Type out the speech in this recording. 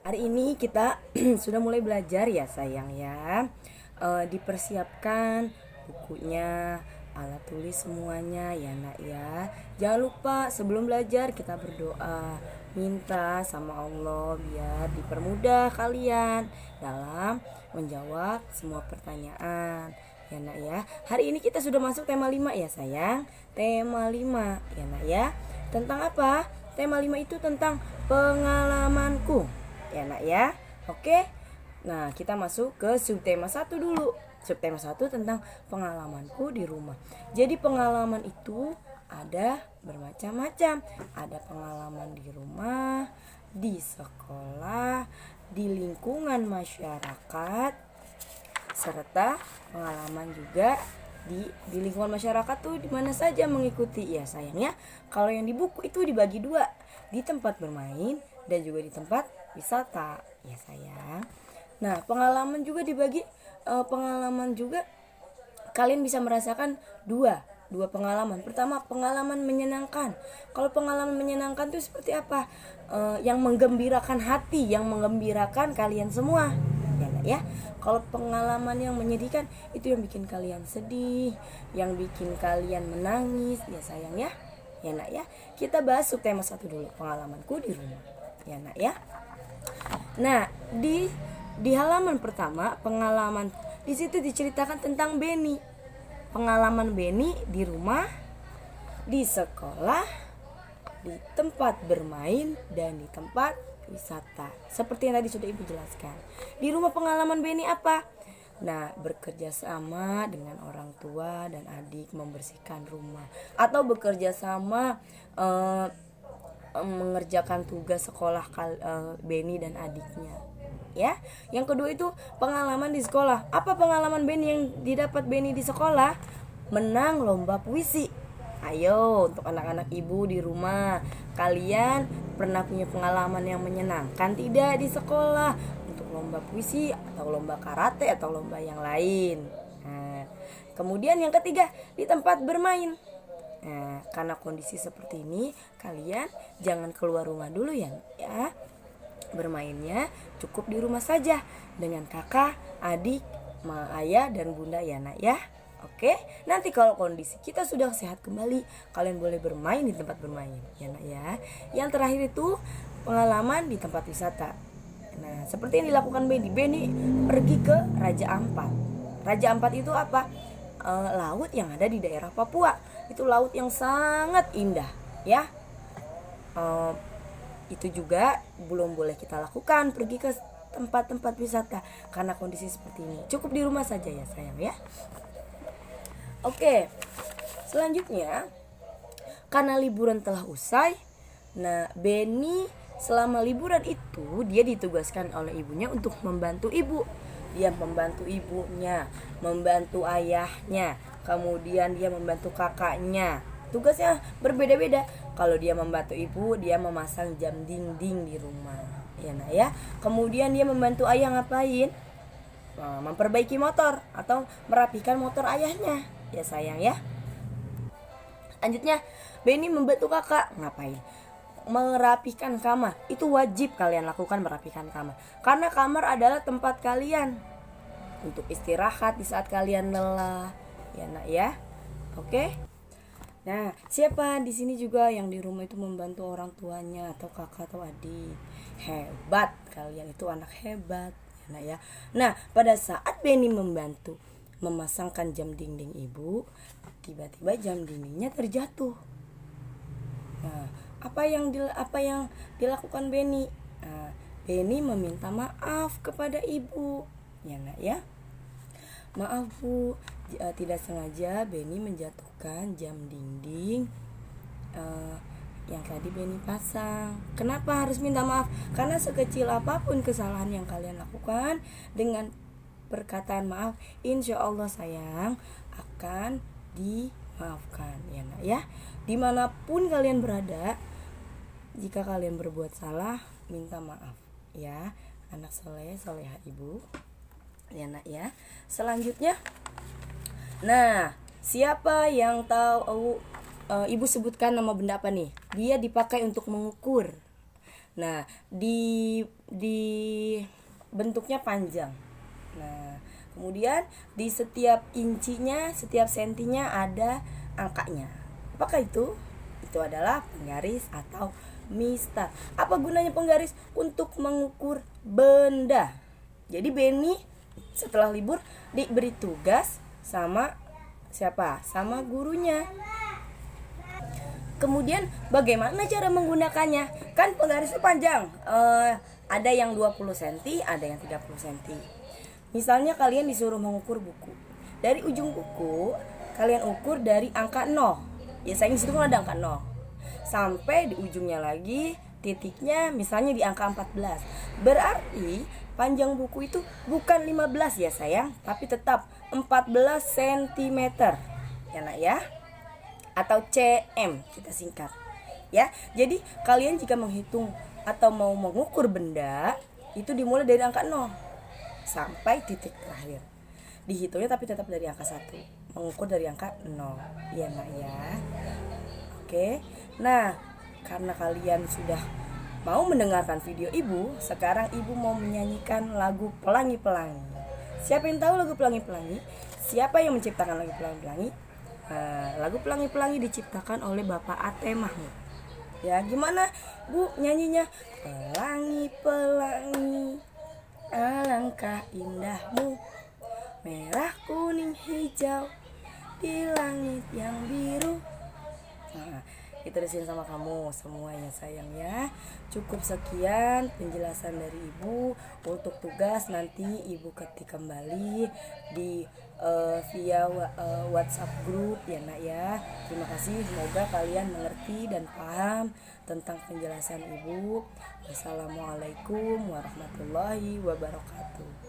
Hari ini kita sudah mulai belajar ya sayang ya. Dipersiapkan bukunya, alat tulis semuanya ya nak ya. Jangan lupa sebelum belajar kita berdoa, minta sama Allah biar dipermudah kalian dalam menjawab semua pertanyaan ya nak ya. Hari ini kita sudah masuk tema 5 ya sayang. Tema 5 ya nak ya. Tentang apa? Tema 5 itu tentang pengalamanku ya nak ya. Oke. Nah, kita masuk ke subtema 1 dulu. Subtema 1 tentang pengalamanku di rumah. Jadi pengalaman itu ada bermacam-macam. Ada pengalaman di rumah, di sekolah, di lingkungan masyarakat, serta pengalaman juga di lingkungan masyarakat tuh di mana saja mengikuti ya sayang ya. Kalau yang di buku itu dibagi dua, di tempat bermain dan juga di tempat wisata ya sayang. Nah, pengalaman juga dibagi pengalaman juga kalian bisa merasakan dua pengalaman. Pertama, pengalaman menyenangkan. Kalau pengalaman menyenangkan itu seperti apa? Yang menggembirakan hati, yang menggembirakan kalian semua. Ya. Kalau pengalaman yang menyedihkan itu yang bikin kalian sedih, yang bikin kalian menangis ya sayang ya. Ya nak ya. Kita bahas subtema 1 dulu, pengalamanku di rumah. Ya nak ya. Nah, di halaman pertama, pengalaman di situ diceritakan tentang Beni. Pengalaman Beni di rumah, di sekolah, di tempat bermain dan di tempat wisata. Seperti yang tadi sudah Ibu jelaskan. Di rumah pengalaman Beni apa? Nah, bekerja sama dengan orang tua dan adik membersihkan rumah, atau bekerja sama mengerjakan tugas sekolah Beni dan adiknya. Ya, yang kedua itu pengalaman di sekolah. Apa pengalaman Beni yang didapat Beni di sekolah? Menang lomba puisi. Ayo, untuk anak-anak ibu di rumah, kalian pernah punya pengalaman yang menyenangkan tidak di sekolah? Untuk lomba puisi atau lomba karate atau lomba yang lain. Nah, kemudian yang ketiga, di tempat bermain. Nah, karena kondisi seperti ini, kalian jangan keluar rumah dulu ya. Bermainnya cukup di rumah saja dengan kakak, adik, ayah dan bunda ya nak ya. Oke, nanti kalau kondisi kita sudah sehat kembali, kalian boleh bermain di tempat bermain ya nak ya. Yang terakhir itu pengalaman di tempat wisata. Nah, seperti yang dilakukan Beni pergi ke Raja Ampat. Raja Ampat itu apa? Laut yang ada di daerah Papua. Itu laut yang sangat indah ya. Itu juga belum boleh kita lakukan, pergi ke tempat-tempat wisata karena kondisi seperti ini. Cukup di rumah saja ya sayang ya. Oke, selanjutnya karena liburan telah usai, nah Beni selama liburan itu dia ditugaskan oleh ibunya untuk membantu ibu. Dia membantu ibunya, membantu ayahnya, kemudian dia membantu kakaknya. Tugasnya berbeda-beda. Kalau dia membantu ibu, dia memasang jam dinding di rumah ya nak ya. Kemudian dia membantu ayah ngapain? Memperbaiki motor atau merapikan motor ayahnya ya sayang ya. Lanjutnya Beni membantu kakak ngapain? Merapikan kamar. Itu wajib kalian lakukan, merapikan kamar, karena kamar adalah tempat kalian untuk istirahat di saat kalian lelah ya nak ya. Oke. Nah, siapa di sini juga yang di rumah itu membantu orang tuanya atau kakak atau adik? Hebat, kalian itu anak hebat ya nak ya. Nah, pada saat Beni membantu memasangkan jam dinding ibu, tiba-tiba jam dindingnya terjatuh. Nah, apa yang dilakukan Beni? Nah, Beni meminta maaf kepada ibu ya nak ya. Maaf bu, tidak sengaja Beni menjatuhkan jam dinding yang tadi Beni pasang. Kenapa harus minta maaf? Karena sekecil apapun kesalahan yang kalian lakukan, dengan perkataan maaf, insya Allah sayang akan dimaafkan ya nak ya. Dimanapun kalian berada, jika kalian berbuat salah, minta maaf ya. Anak soleh, soleha ibu ya nak ya. Selanjutnya, nah siapa yang tahu? Ibu sebutkan nama benda apa nih? Dia dipakai untuk mengukur. Nah, di di bentuknya panjang. Nah, kemudian di setiap incinya, setiap sentinya ada angkanya. Apakah itu? Itu adalah penggaris atau mistar. Apa gunanya penggaris? Untuk mengukur benda. Jadi Benny setelah libur diberi tugas sama siapa? Sama gurunya. Kemudian bagaimana cara menggunakannya? Kan penggarisnya panjang. Ada yang 20 cm, ada yang 30 cm. Misalnya kalian disuruh mengukur buku. Dari ujung buku kalian ukur dari angka 0. Ya saya di situ kan ada angka 0. Sampai di ujungnya lagi titiknya misalnya di angka 14. Berarti panjang buku itu bukan 15 ya sayang, tapi tetap 14 cm. Ya nak ya. Atau cm kita singkat. Ya. Jadi kalian jika menghitung atau mau mengukur benda itu dimulai dari angka 0 sampai titik terakhir. Dihitungnya tapi tetap dari angka 1. Mengukur dari angka 0. Iya nak ya. Oke. Nah, karena kalian sudah mau mendengarkan video ibu, sekarang ibu mau menyanyikan lagu Pelangi-Pelangi. Siapa yang tahu lagu Pelangi-Pelangi? Siapa yang menciptakan lagu Pelangi-Pelangi? Lagu Pelangi-Pelangi diciptakan oleh Bapak Ate Mahmud. Ya, gimana Bu nyanyinya? Pelangi-pelangi, alangkah indahmu, merah, kuning, hijau, di langit yang biru. Nah, itu disini sama kamu semuanya sayang ya. Cukup sekian penjelasan dari ibu. Untuk tugas nanti ibu ketik kembali di via WhatsApp group ya nak ya. Terima kasih, semoga kalian mengerti dan paham tentang penjelasan ibu. Wassalamualaikum warahmatullahi wabarakatuh.